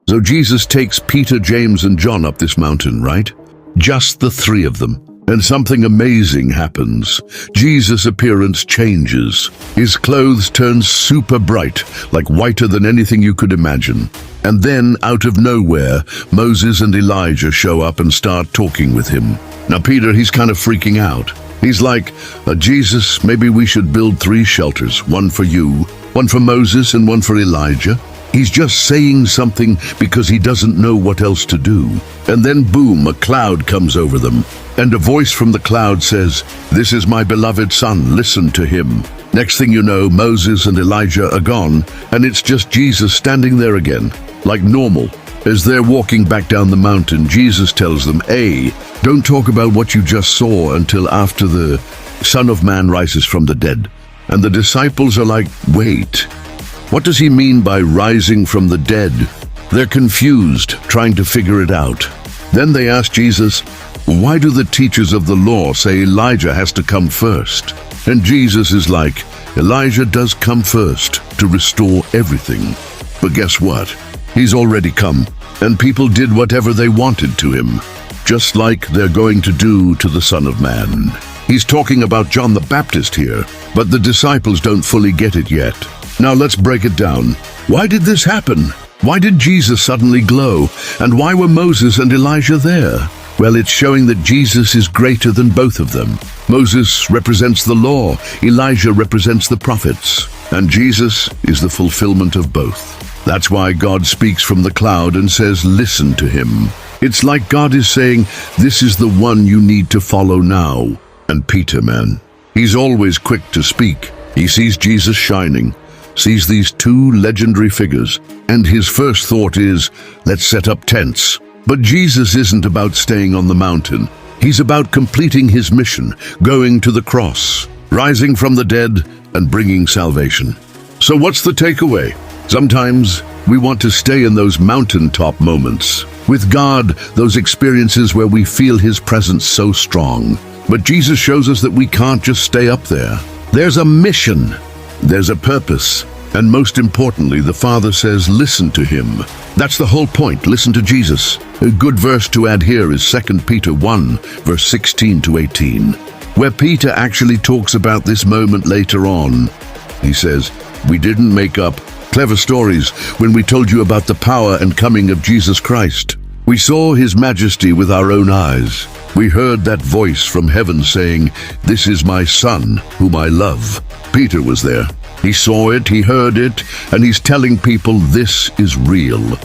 So Jesus takes Peter, James, and John up this mountain, right? Just the three of them. And something amazing happens. Jesus' appearance changes. His clothes turn super bright, like whiter than anything you could imagine. And then, out of nowhere, Moses and Elijah show up and start talking with him. Now Peter, he's kind of freaking out. He's like, Jesus, maybe we should build 3 shelters, one for you, one for Moses, and one for Elijah. He's just saying something because he doesn't know what else to do. And then boom, a cloud comes over them. And a voice from the cloud says, "This is my beloved son, listen to him." Next thing you know, Moses and Elijah are gone, and it's just Jesus standing there again, like normal. As they're walking back down the mountain, Jesus tells them, "Hey, don't talk about what you just saw until after the Son of Man rises from the dead." And the disciples are like, "Wait, what does he mean by rising from the dead?" They're confused, trying to figure it out. Then they ask Jesus, "Why do the teachers of the law say Elijah has to come first?" And Jesus is like, "Elijah does come first to restore everything. But guess what? He's already come, and people did whatever they wanted to him, just like they're going to do to the Son of Man." He's talking about John the Baptist here, but the disciples don't fully get it yet. Now let's break it down. Why did this happen? Why did Jesus suddenly glow? And why were Moses and Elijah there? Well, it's showing that Jesus is greater than both of them. Moses represents the law, Elijah represents the prophets, and Jesus is the fulfillment of both. That's why God speaks from the cloud and says, "Listen to him." It's like God is saying, "This is the one you need to follow now." And Peter, man, he's always quick to speak. He sees Jesus shining, sees these 2 legendary figures, and his first thought is, "Let's set up tents." But Jesus isn't about staying on the mountain. He's about completing his mission, going to the cross, rising from the dead, and bringing salvation. So what's the takeaway? Sometimes we want to stay in those mountaintop moments. With God, those experiences where we feel his presence so strong. But Jesus shows us that we can't just stay up there. There's a mission. There's a purpose. And most importantly, the Father says, listen to him. That's the whole point. Listen to Jesus. A good verse to add here is 2 Peter 1, verse 16 to 18, where Peter actually talks about this moment later on. He says, "We didn't make up clever stories when we told you about the power and coming of Jesus Christ. We saw his majesty with our own eyes. We heard that voice from heaven saying, 'This is my Son, whom I love.'" Peter was there. He saw it, he heard it, and he's telling people this is real.